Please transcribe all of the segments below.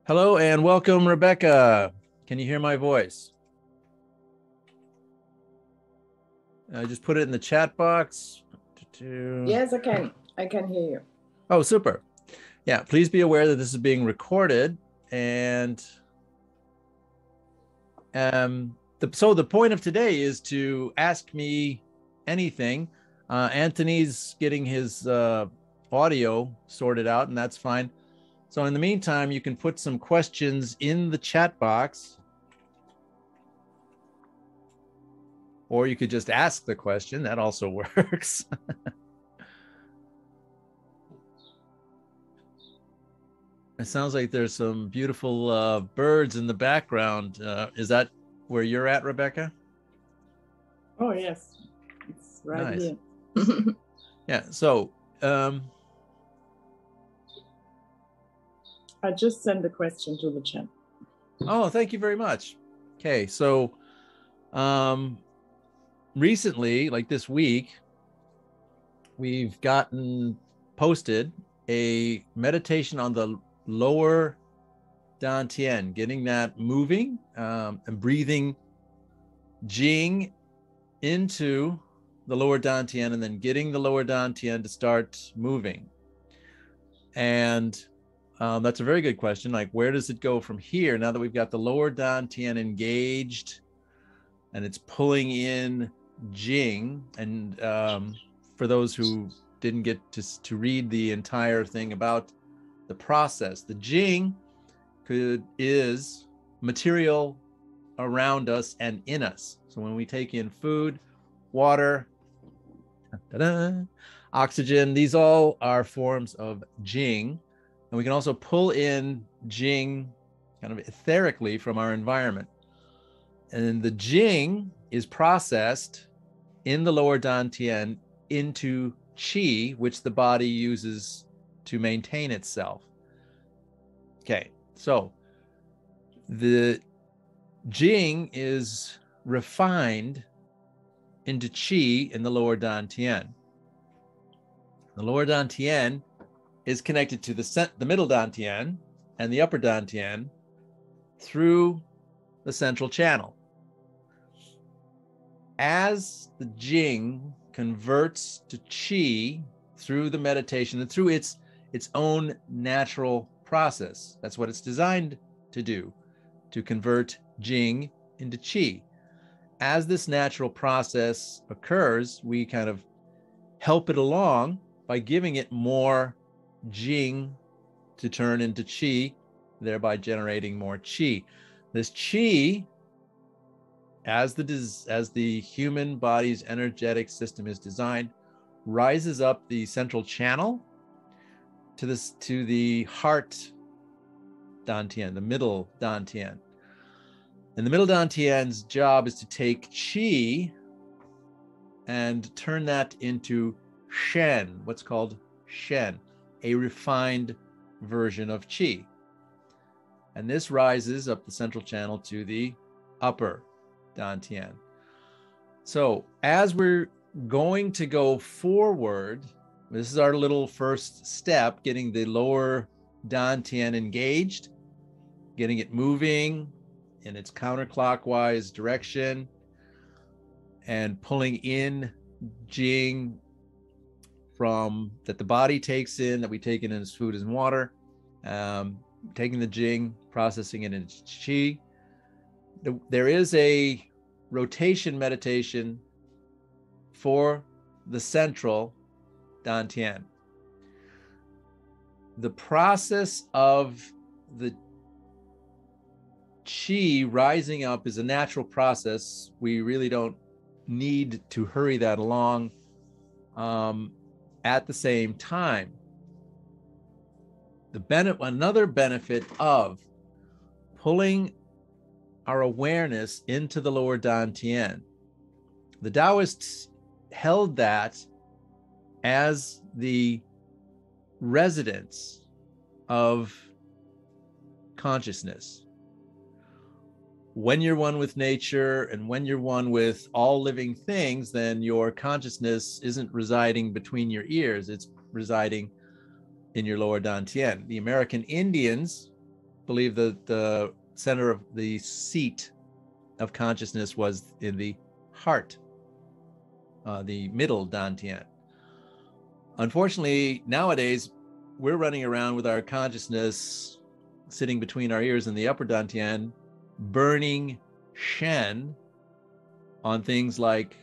Hello and welcome, Rebecca. Can you hear my voice? I just put it in the chat box. Yes, I can. I can hear you. Oh, super. Yeah, please be aware that this is being recorded. And so the point of today is to ask me anything. Anthony's getting his audio sorted out, and that's fine. So in the meantime, you can put some questions in the chat box, or you could just ask the question. That also works. It sounds like there's some beautiful birds in the background. Is that where you're at, Rebecca? Oh, yes. It's right Nice. here. Yeah, so I just sent the question to the chat. oh, thank you very much. Okay, so recently, like this week, we've gotten posted a meditation on the lower dantian, getting that moving and breathing Jing into the lower dantian, and then getting the lower dantian to start moving. And that's a very good question. Like, where does it go from here now that we've got the lower dantian engaged and it's pulling in Jing? And for those who didn't get to read the entire thing about the process, the Jing is material around us and in us. So when we take in food, water, oxygen, these all are forms of Jing. And we can also pull in Jing kind of etherically from our environment. And the Jing is processed in the lower dantian into qi, which the body uses to maintain itself. Okay, so the Jing is refined into qi in the lower dantian. The lower dantian is connected to the middle dantian and the upper dantian through the central channel. As the Jing converts to qi through the meditation and through its own natural process, that's what it's designed to do, to convert Jing into qi. As this natural process occurs, we kind of help it along by giving it more Jing to turn into qi, thereby generating more qi. This qi, as the human body's energetic system is designed, rises up the central channel to the heart dantian, the middle dantian. And the middle dantian's job is to take qi and turn that into shen, what's called shen, a refined version of qi. And this rises up the central channel to the upper dantian. So as we're going to go forward, this is our little first step, getting the lower dantian engaged, getting it moving in its counterclockwise direction, and pulling in Jing from that the body takes in, that we take in as food and water, taking the Jing, processing it into qi. There is a rotation meditation for the central dantian. The process of the qi rising up is a natural process. We really don't need to hurry that along. At the same time, another benefit of pulling our awareness into the lower dantian, the Taoists held that as the residence of consciousness. When you're one with nature and when you're one with all living things, then your consciousness isn't residing between your ears, it's residing in your lower dantian. The American Indians believe that the center of the seat of consciousness was in the heart, the middle dantian. Unfortunately, nowadays, we're running around with our consciousness sitting between our ears in the upper dantian, burning Shen on things like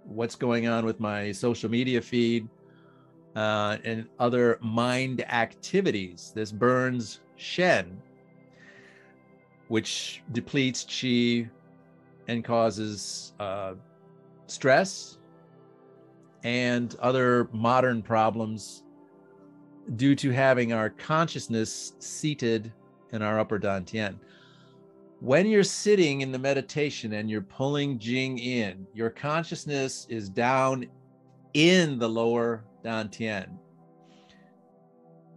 what's going on with my social media feed and other mind activities. This burns Shen, which depletes Qi and causes stress and other modern problems due to having our consciousness seated in our upper dantian. When you're sitting in the meditation and you're pulling Jing in, your consciousness is down in the lower dantian.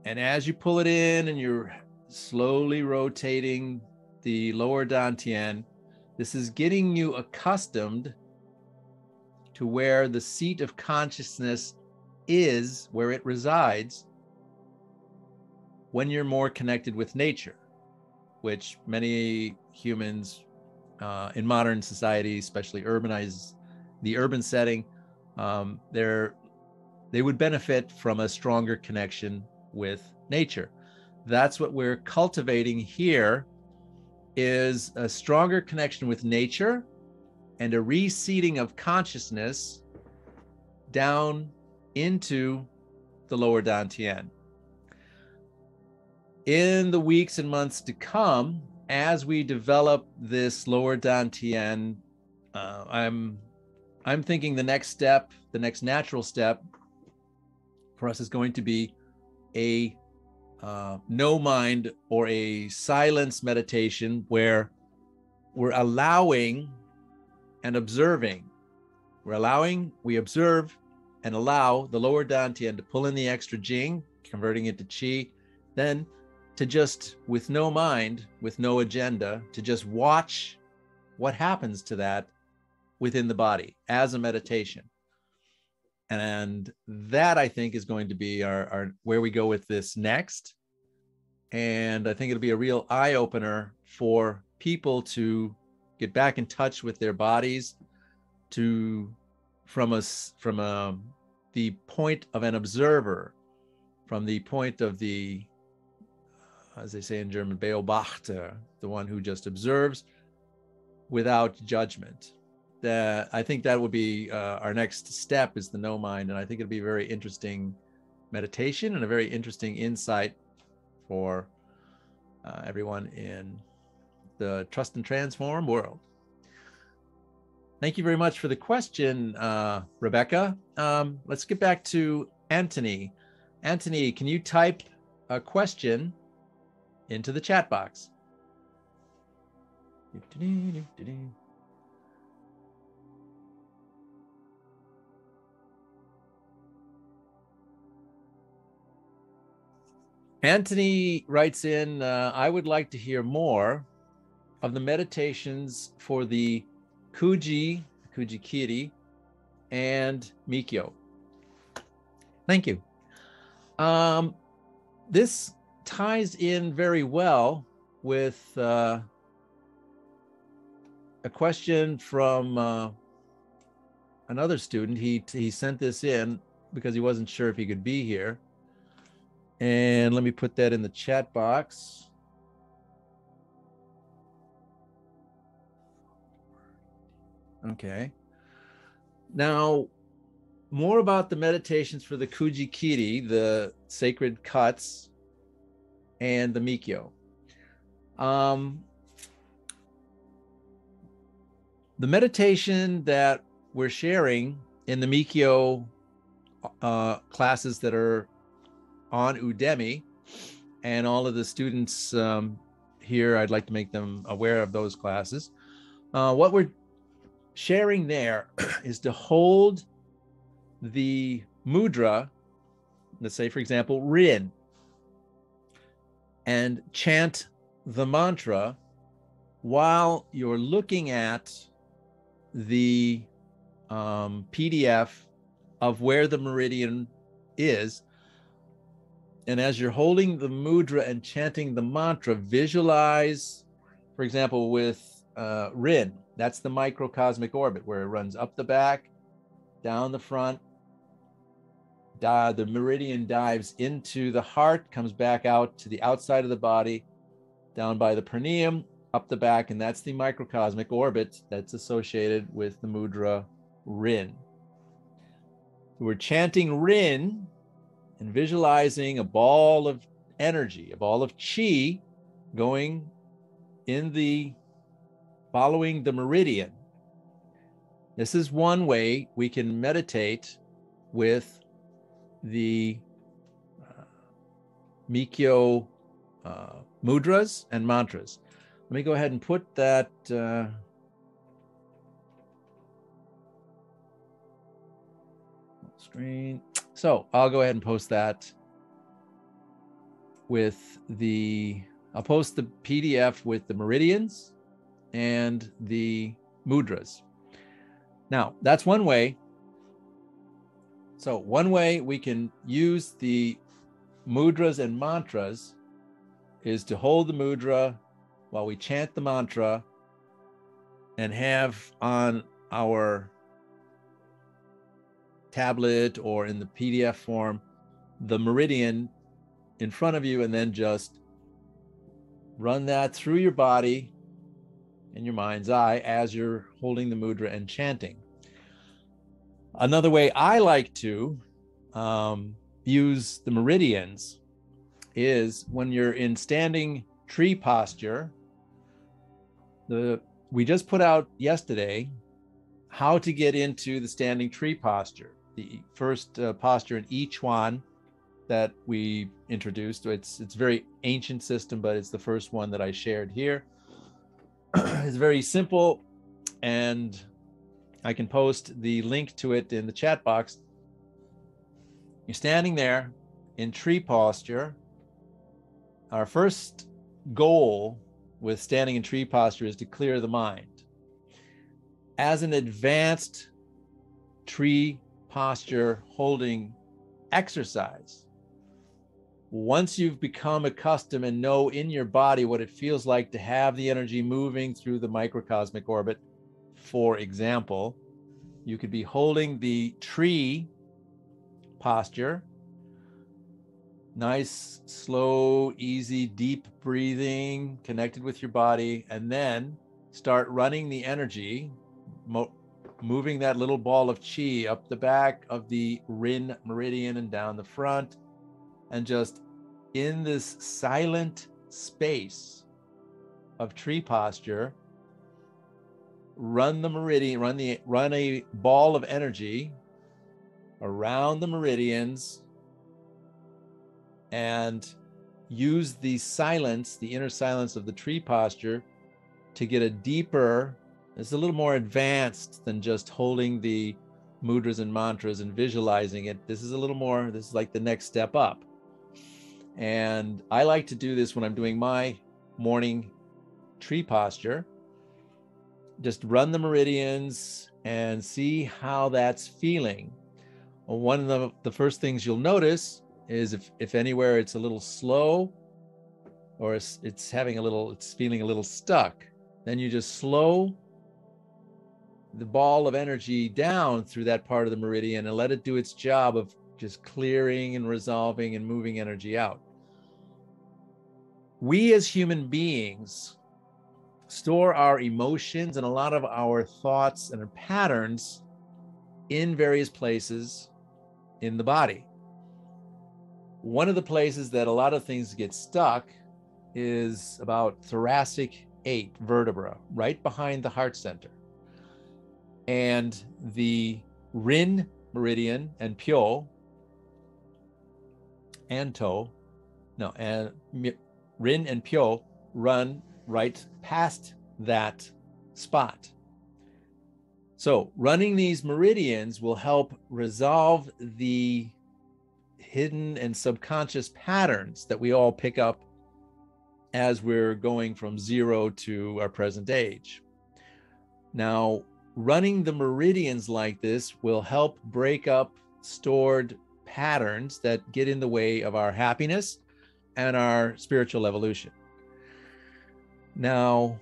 And as you pull it in and you're slowly rotating the lower dantian, this is getting you accustomed to where the seat of consciousness is, where it resides, when you're more connected with nature, which many humans in modern society, especially the urban setting, they would benefit from a stronger connection with nature. That's what we're cultivating here, is a stronger connection with nature and a reseating of consciousness down into the lower dantian. In the weeks and months to come, as we develop this lower dantian, I'm thinking the next step, the next natural step for us is going to be a no mind or a silence meditation where we're allowing and observing. We observe and allow the lower dantian to pull in the extra Jing, converting it to Qi, then to just, with no mind, with no agenda, to just watch what happens to that within the body as a meditation. And that, I think, is going to be our where we go with this next. And I think it'll be a real eye-opener for people to get back in touch with their bodies, from the point of an observer, from the point of the, as they say in German, Beobachter, the one who just observes without judgment. I think that would be our next step, is the no mind. And I think it'll be a very interesting meditation and a very interesting insight for everyone in the Trust and Transform world. Thank you very much for the question, Rebecca. Let's get back to Anthony. Anthony, can you type a question into the chat box? Anthony writes in, I would like to hear more of the meditations for the Kujikiri, and Mikyo. Thank you. This ties in very well with a question from another student. He sent this in because he wasn't sure if he could be here. And let me put that in the chat box. Okay. Now, more about the meditations for the Kujikiri, the sacred cuts, and the Mikyo. The meditation that we're sharing in the Mikyo classes that are on Udemy, and all of the students here, I'd like to make them aware of those classes. What we're sharing there is to hold the mudra, let's say, for example, Rin, and chant the mantra while you're looking at the PDF of where the meridian is, And as you're holding the mudra and chanting the mantra, visualize, for example, with Rin, that's the microcosmic orbit where it runs up the back, down the front, the meridian dives into the heart, comes back out to the outside of the body, down by the perineum, up the back, and that's the microcosmic orbit that's associated with the mudra Rin. We're chanting Rin and visualizing a ball of energy, a ball of chi going following the meridian. This is one way we can meditate with the Mikyo mudras and mantras. Let me go ahead and put that screen. So I'll go ahead and post that I'll post the PDF with the meridians and the mudras. Now, that's one way. So one way we can use the mudras and mantras is to hold the mudra while we chant the mantra and have on our tablet or in the PDF form the meridian in front of you, and then just run that through your body in your mind's eye as you're holding the mudra and chanting. Another way I like to use the meridians is when you're in standing tree posture. We just put out yesterday how to get into the standing tree posture, the first posture in I Ching that we introduced. It's a very ancient system, but it's the first one that I shared here. It's very simple, and I can post the link to it in the chat box. You're standing there in tree posture. Our first goal with standing in tree posture is to clear the mind. As an advanced tree posture holding exercise, once you've become accustomed and know in your body what it feels like to have the energy moving through the microcosmic orbit, for example, you could be holding the tree posture, nice, slow, easy, deep breathing, connected with your body, and then start running the energy, moving that little ball of chi up the back of the Rin meridian and down the front, and just in this silent space of tree posture, run the meridian, run a ball of energy around the meridians, and use the silence, the inner silence of the tree posture, to get a deeper, it's a little more advanced than just holding the mudras and mantras and visualizing it. This is a little more, this is like the next step up. And I like to do this when I'm doing my morning tree posture. Just run the meridians and see how that's feeling. Well, one of the first things you'll notice is if anywhere it's a little slow, or it's feeling a little stuck, then you just slow the ball of energy down through that part of the meridian and let it do its job of just clearing and resolving and moving energy out. We as human beings store our emotions and a lot of our thoughts and our patterns in various places in the body. One of the places that a lot of things get stuck is about thoracic 8 vertebra, right behind the heart center. And the Rin meridian and Pyo and To, no, and Rin and Pyo run right past that spot. So running these meridians will help resolve the hidden and subconscious patterns that we all pick up as we're going from 0 to our present age. Now, running the meridians like this will help break up stored patterns that get in the way of our happiness and our spiritual evolution. Now,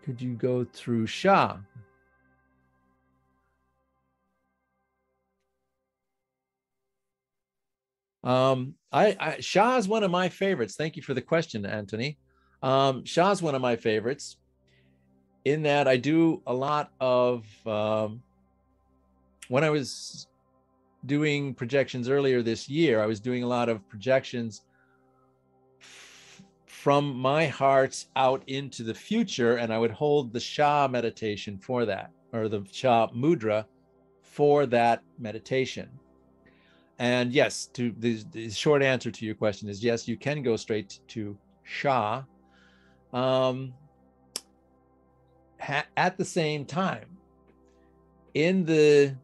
could you go through Sha? Sha is one of my favorites. Thank you for the question, Anthony. Sha is one of my favorites in that I do a lot of, when I was doing projections earlier this year, I was doing a lot of projections from my heart out into the future, and I would hold the Sha meditation for that, or the Sha mudra for that meditation. And yes, the short answer to your question is yes, you can go straight to Sha. At the same time, in the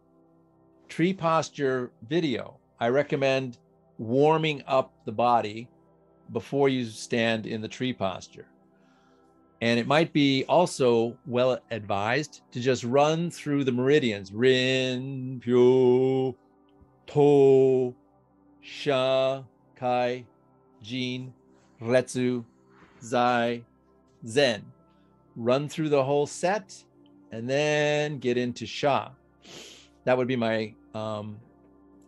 tree posture video, I recommend warming up the body before you stand in the tree posture. And it might be also well advised to just run through the meridians. Rin, Pyo, To, Sha, Kai, Jin, Retsu, Zai, Zen. Run through the whole set and then get into Sha. That would be my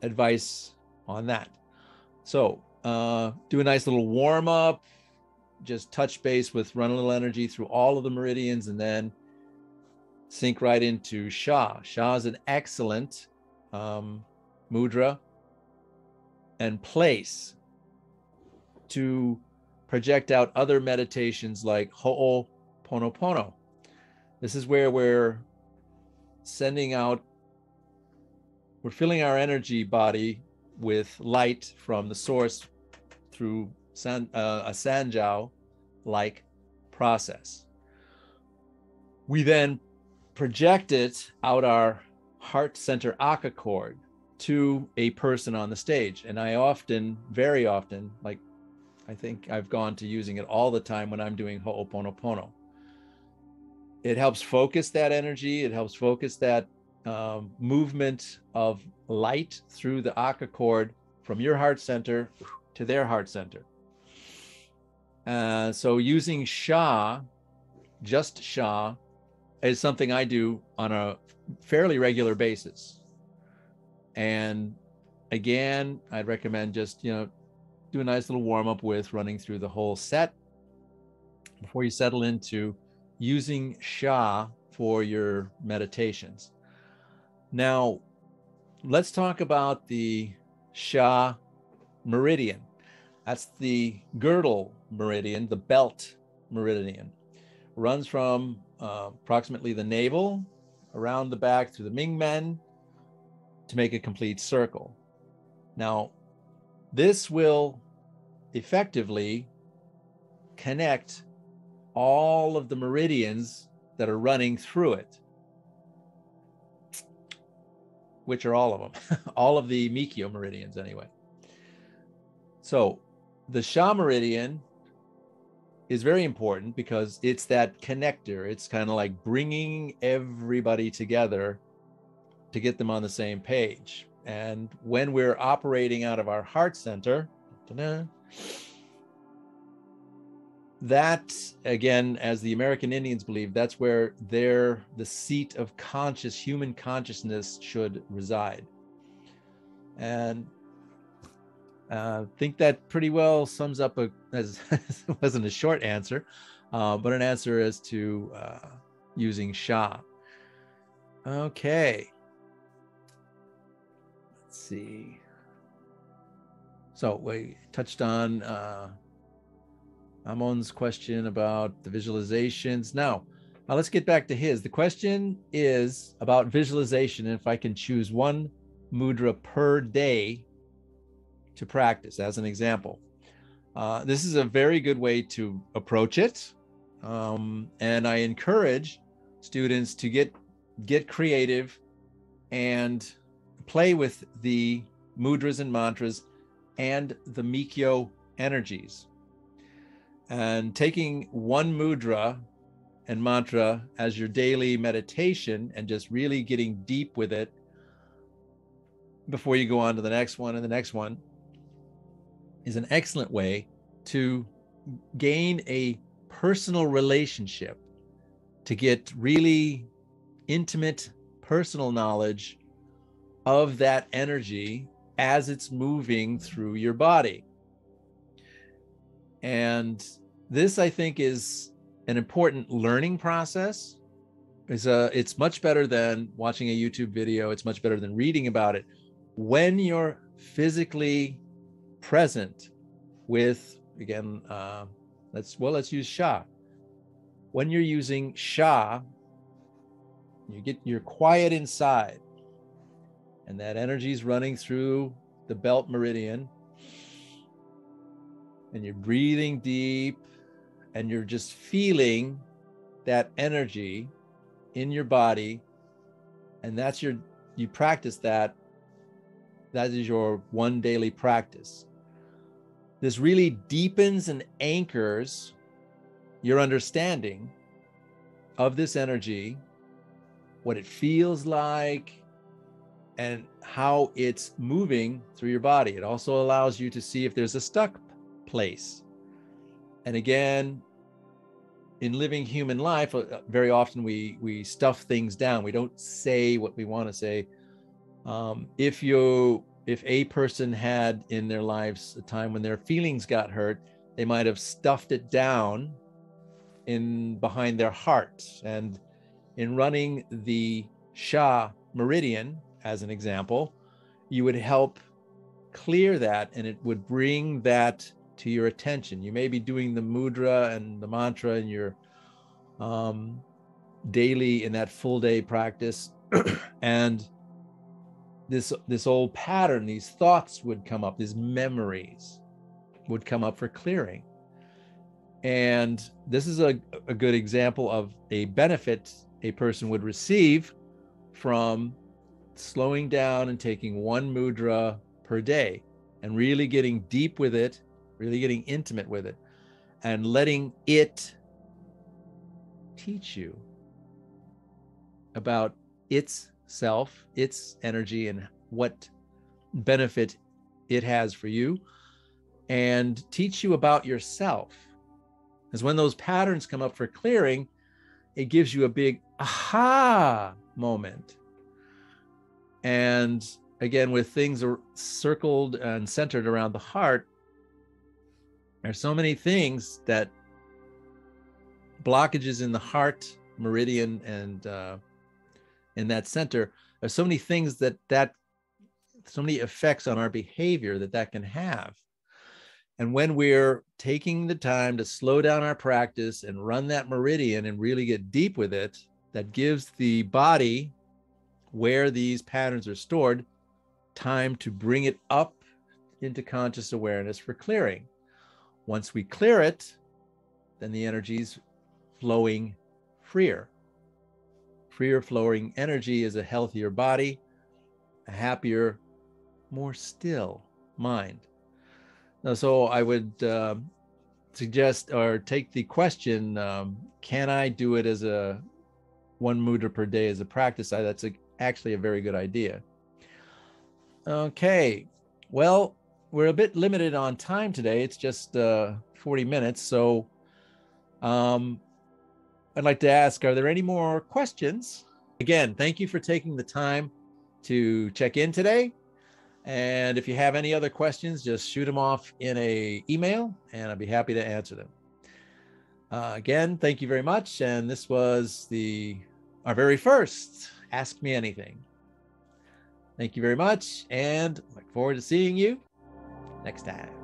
advice on that. So do a nice little warm up, just touch base with run a little energy through all of the meridians and then sink right into Sha. Sha is an excellent mudra and place to project out other meditations like Ho'oponopono. This is where we're sending out, we're filling our energy body with light from the source through a Sanjiao-like process. We then project it out our heart center Aka cord to a person on the stage. And I often, very often, like I think I've gone to using it all the time when I'm doing Ho'oponopono. It helps focus that energy. It helps focus that movement of light through the Aka cord from your heart center to their heart center. So using Sha, just Sha, is something I do on a fairly regular basis. And again, I'd recommend just, do a nice little warm up with running through the whole set before you settle into using Sha for your meditations. Now, let's talk about the Sha meridian. That's the girdle meridian, the belt meridian. Runs from approximately the navel around the back through the Mingmen to make a complete circle. Now, this will effectively connect all of the meridians that are running through it, which are all of them, all of the Mikyo meridians anyway. So the Sha meridian is very important because it's that connector. It's kind of like bringing everybody together to get them on the same page. And when we're operating out of our heart center, that, again, as the American Indians believe, that's where the seat of human consciousness should reside. And I think that pretty well sums up as it wasn't a short answer, but an answer as to using Sha. Okay. Let's see. So we touched on Amon's question about the visualizations. Now, let's get back to his. The question is about visualization, and if I can choose one mudra per day to practice as an example. This is a very good way to approach it. And I encourage students to get creative and play with the mudras and mantras and the Mikyo energies. And taking one mudra and mantra as your daily meditation and just really getting deep with it before you go on to the next one and the next one, is an excellent way to gain a personal relationship, to get really intimate personal knowledge of that energy as it's moving through your body. And this, I think, is an important learning process. It's much better than watching a YouTube video. It's much better than reading about it. When you're physically present with, again, let's use Sha. When you're using Sha, you're quiet inside, and that energy is running through the belt meridian, and you're breathing deep, and you're just feeling that energy in your body, and you practice that. That is your one daily practice. This really deepens and anchors your understanding of this energy, what it feels like, and how it's moving through your body. It also allows you to see if there's a stuck place. And again, in living human life, very often we stuff things down. We don't say what we want to say. If a person had in their lives a time when their feelings got hurt, they might have stuffed it down behind their heart. And in running the Sha meridian, as an example, you would help clear that, and it would bring that to your attention. You may be doing the mudra and the mantra in your daily, in that full day practice, and this old pattern, these thoughts would come up, these memories would come up for clearing. And this is a good example of a benefit a person would receive from slowing down and taking one mudra per day and really getting deep with it, really getting intimate with it, and letting it teach you about its self, its energy, and what benefit it has for you, and teach you about yourself. Because when those patterns come up for clearing, it gives you a big aha moment. And again, with things circled and centered around the heart, there's so many things that blockages in the heart meridian and in that center. There's so many things so many effects on our behavior that can have. And when we're taking the time to slow down our practice and run that meridian and really get deep with it, that gives the body, where these patterns are stored, time to bring it up into conscious awareness for clearing. Once we clear it, then the energy's flowing freer. Freer flowing energy is a healthier body, a happier, more still mind. Now, so I would suggest or take the question, can I do it as a one mudra per day as a practice? That's actually a very good idea. Okay, well, we're a bit limited on time today. It's just 40 minutes. So I'd like to ask, are there any more questions? Again, thank you for taking the time to check in today. And if you have any other questions, just shoot them off in an email and I'd be happy to answer them. Again, thank you very much. And this was our very first Ask Me Anything. Thank you very much, and look forward to seeing you next time.